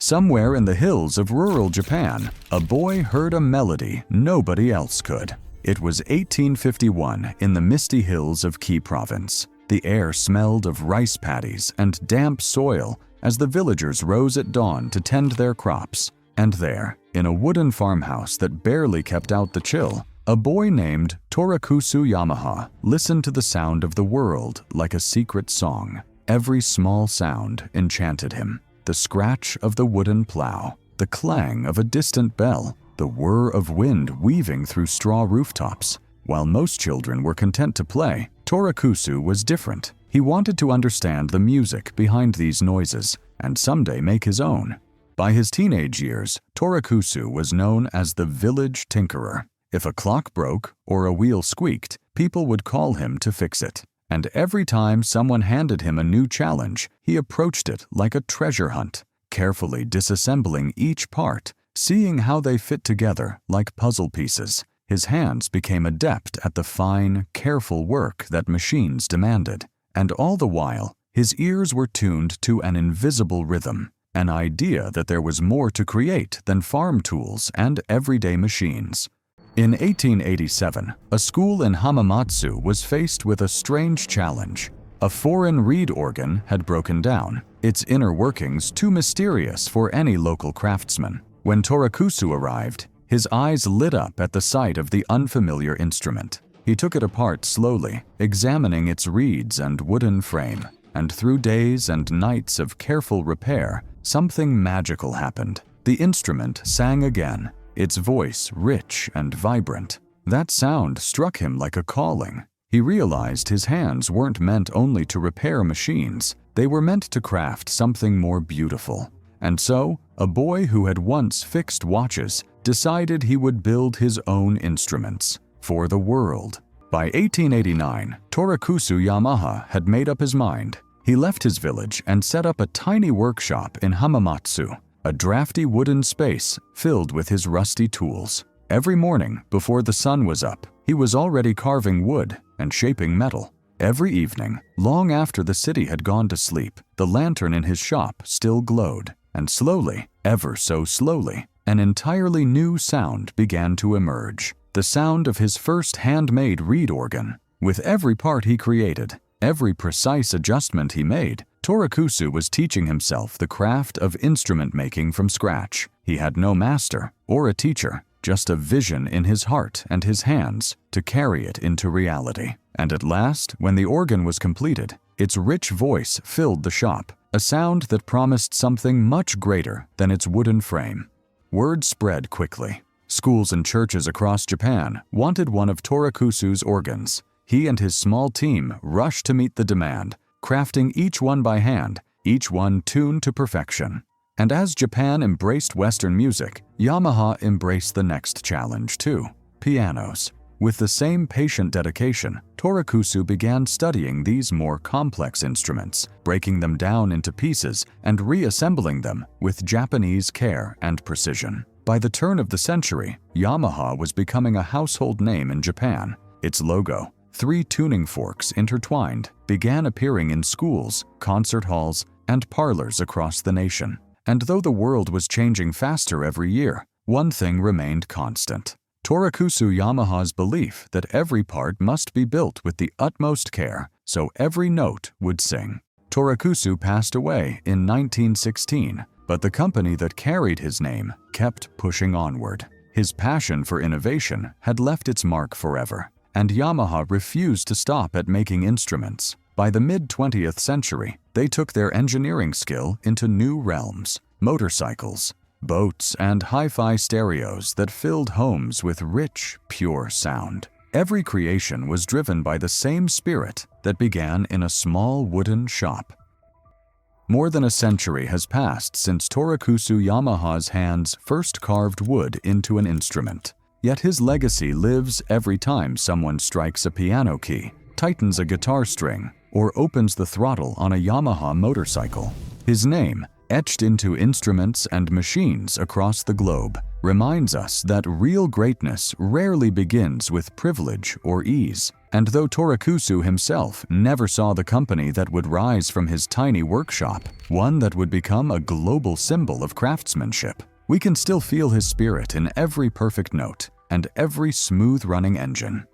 Somewhere in the hills of rural Japan, a boy heard a melody nobody else could. It was 1851 in the misty hills of Ki Province. The air smelled of rice paddies and damp soil as the villagers rose at dawn to tend their crops. And there, in a wooden farmhouse that barely kept out the chill, a boy named Torakusu Yamaha listened to the sound of the world like a secret song. Every small sound enchanted him. The scratch of the wooden plow, the clang of a distant bell, the whir of wind weaving through straw rooftops. While most children were content to play, Torakusu was different. He wanted to understand the music behind these noises and someday make his own. By his teenage years, Torakusu was known as the village tinkerer. If a clock broke or a wheel squeaked, people would call him to fix it. And every time someone handed him a new challenge, he approached it like a treasure hunt, carefully disassembling each part, seeing how they fit together like puzzle pieces. His hands became adept at the fine, careful work that machines demanded. And all the while, his ears were tuned to an invisible rhythm, an idea that there was more to create than farm tools and everyday machines. In 1887, a school in Hamamatsu was faced with a strange challenge. A foreign reed organ had broken down, its inner workings too mysterious for any local craftsman. When Torakusu arrived, his eyes lit up at the sight of the unfamiliar instrument. He took it apart slowly, examining its reeds and wooden frame. And through days and nights of careful repair, something magical happened. The instrument sang again, its voice rich and vibrant. That sound struck him like a calling. He realized his hands weren't meant only to repair machines. They were meant to craft something more beautiful. And so, a boy who had once fixed watches decided he would build his own instruments for the world. By 1889, Torakusu Yamaha had made up his mind. He left his village and set up a tiny workshop in Hamamatsu, a drafty wooden space filled with his rusty tools. Every morning, before the sun was up, he was already carving wood and shaping metal. Every evening, long after the city had gone to sleep, the lantern in his shop still glowed, and slowly, ever so slowly, an entirely new sound began to emerge. The sound of his first handmade reed organ. With every part he created, every precise adjustment he made, Torakusu was teaching himself the craft of instrument making from scratch. He had no master or a teacher, just a vision in his heart and his hands to carry it into reality. And at last, when the organ was completed, its rich voice filled the shop, a sound that promised something much greater than its wooden frame. Word spread quickly. Schools and churches across Japan wanted one of Torakusu's organs. He and his small team rushed to meet the demand, crafting each one by hand, each one tuned to perfection. And as Japan embraced Western music, Yamaha embraced the next challenge too: pianos. With the same patient dedication, Torakusu began studying these more complex instruments, breaking them down into pieces and reassembling them with Japanese care and precision. By the turn of the century, Yamaha was becoming a household name in Japan. Its logo, 3 tuning forks intertwined, began appearing in schools, concert halls, and parlors across the nation. And though the world was changing faster every year, one thing remained constant: Torakusu Yamaha's belief that every part must be built with the utmost care, so every note would sing. Torakusu passed away in 1916, but the company that carried his name kept pushing onward. His passion for innovation had left its mark forever, and Yamaha refused to stop at making instruments. By the mid-20th century, they took their engineering skill into new realms: motorcycles, boats, and hi-fi stereos that filled homes with rich, pure sound. Every creation was driven by the same spirit that began in a small wooden shop. More than a century has passed since Torakusu Yamaha's hands first carved wood into an instrument. Yet his legacy lives every time someone strikes a piano key, tightens a guitar string, or opens the throttle on a Yamaha motorcycle. His name, etched into instruments and machines across the globe, reminds us that real greatness rarely begins with privilege or ease. And though Torakusu himself never saw the company that would rise from his tiny workshop, one that would become a global symbol of craftsmanship, we can still feel his spirit in every perfect note and every smooth-running engine.